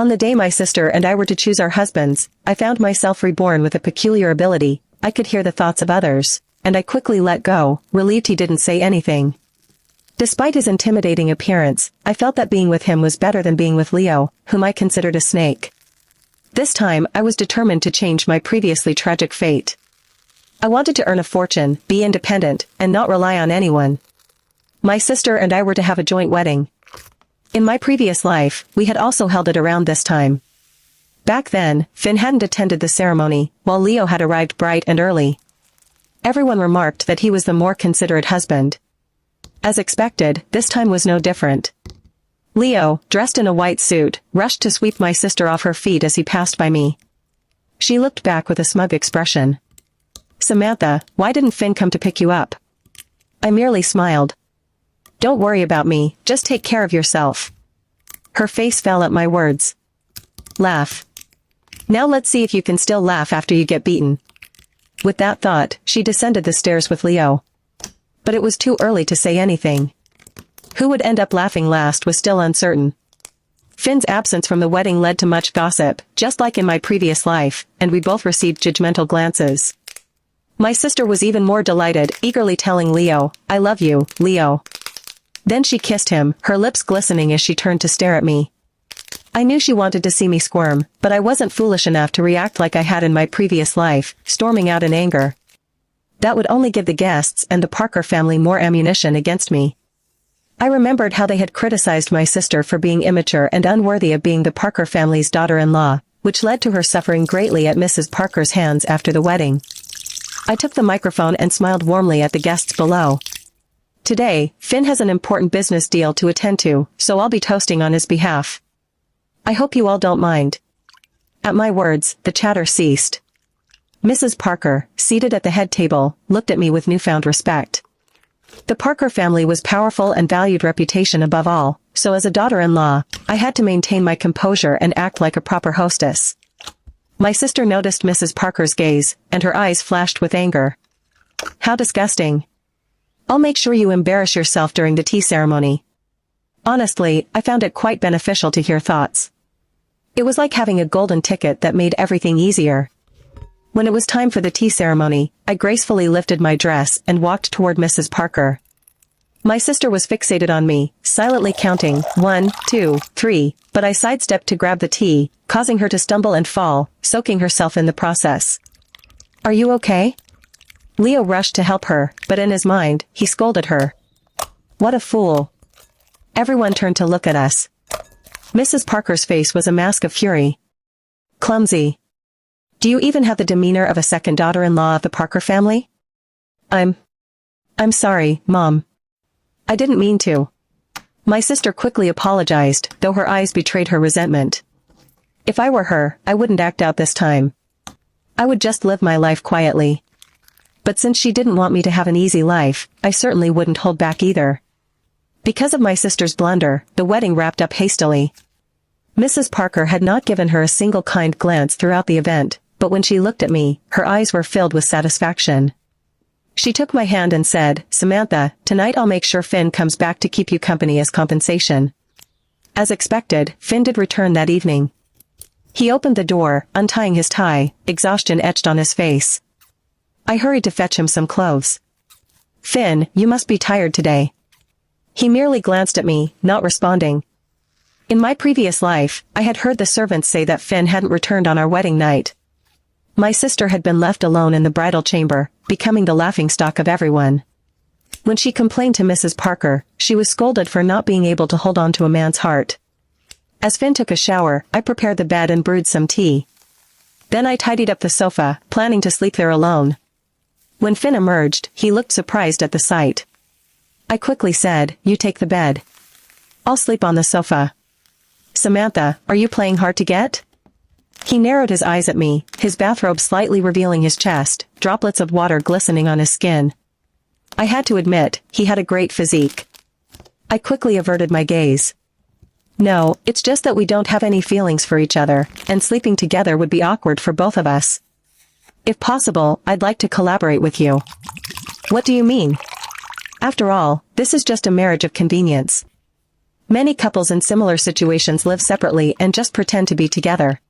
On the day my sister and I were to choose our husbands, I found myself reborn with a peculiar ability. I could hear the thoughts of others, and I quickly let go, relieved he didn't say anything. Despite his intimidating appearance, I felt that being with him was better than being with Leo, whom I considered a snake. This time, I was determined to change my previously tragic fate. I wanted to earn a fortune, be independent, and not rely on anyone. My sister and I were to have a joint wedding. In my previous life, we had also held it around this time. Back then, Finn hadn't attended the ceremony, while Leo had arrived bright and early. Everyone remarked that he was the more considerate husband. As expected, this time was no different. Leo, dressed in a white suit, rushed to sweep my sister off her feet as he passed by me. She looked back with a smug expression. "Samantha, why didn't Finn come to pick you up?" I merely smiled. "Don't worry about me, just take care of yourself." Her face fell at my words. "Laugh. Now let's see if you can still laugh after you get beaten." With that thought, she descended the stairs with Leo. But it was too early to say anything. Who would end up laughing last was still uncertain. Finn's absence from the wedding led to much gossip, just like in my previous life, and we both received judgmental glances. My sister was even more delighted, eagerly telling Leo, "I love you, Leo." Then she kissed him, her lips glistening as she turned to stare at me. I knew she wanted to see me squirm, but I wasn't foolish enough to react like I had in my previous life, storming out in anger. That would only give the guests and the Parker family more ammunition against me. I remembered how they had criticized my sister for being immature and unworthy of being the Parker family's daughter-in-law, which led to her suffering greatly at Mrs. Parker's hands after the wedding. I took the microphone and smiled warmly at the guests below. Today, Finn has an important business deal to attend to, so I'll be toasting on his behalf. I hope you all don't mind. At my words, the chatter ceased. Mrs. Parker, seated at the head table, looked at me with newfound respect. The Parker family was powerful and valued reputation above all, so as a daughter-in-law, I had to maintain my composure and act like a proper hostess. My sister noticed Mrs. Parker's gaze, and her eyes flashed with anger. "How disgusting. I'll make sure you embarrass yourself during the tea ceremony." Honestly, I found it quite beneficial to hear thoughts. It was like having a golden ticket that made everything easier. When it was time for the tea ceremony, I gracefully lifted my dress and walked toward Mrs. Parker. My sister was fixated on me, silently counting 1, 2, 3, but I sidestepped to grab the tea, causing her to stumble and fall, soaking herself in the process. "Are you okay?" Leo rushed to help her, but in his mind, he scolded her. "What a fool." Everyone turned to look at us. Mrs. Parker's face was a mask of fury. "Clumsy. Do you even have the demeanor of a second daughter-in-law of the Parker family?" I'm sorry, Mom. I didn't mean to." My sister quickly apologized, though her eyes betrayed her resentment. If I were her, I wouldn't act out this time. I would just live my life quietly. But since she didn't want me to have an easy life, I certainly wouldn't hold back either. Because of my sister's blunder, the wedding wrapped up hastily. Mrs. Parker had not given her a single kind glance throughout the event, but when she looked at me, her eyes were filled with satisfaction. She took my hand and said, "Samantha, tonight I'll make sure Finn comes back to keep you company as compensation." As expected, Finn did return that evening. He opened the door, untying his tie, exhaustion etched on his face. I hurried to fetch him some clothes. "Finn, you must be tired today." He merely glanced at me, not responding. In my previous life, I had heard the servants say that Finn hadn't returned on our wedding night. My sister had been left alone in the bridal chamber, becoming the laughingstock of everyone. When she complained to Mrs. Parker, she was scolded for not being able to hold on to a man's heart. As Finn took a shower, I prepared the bed and brewed some tea. Then I tidied up the sofa, planning to sleep there alone. When Finn emerged, he looked surprised at the sight. I quickly said, "You take the bed. I'll sleep on the sofa." "Samantha, are you playing hard to get?" He narrowed his eyes at me, his bathrobe slightly revealing his chest, droplets of water glistening on his skin. I had to admit, he had a great physique. I quickly averted my gaze. "No, it's just that we don't have any feelings for each other, and sleeping together would be awkward for both of us. If possible, I'd like to collaborate with you." "What do you mean?" "After all, this is just a marriage of convenience." Many couples in similar situations live separately and just pretend to be together.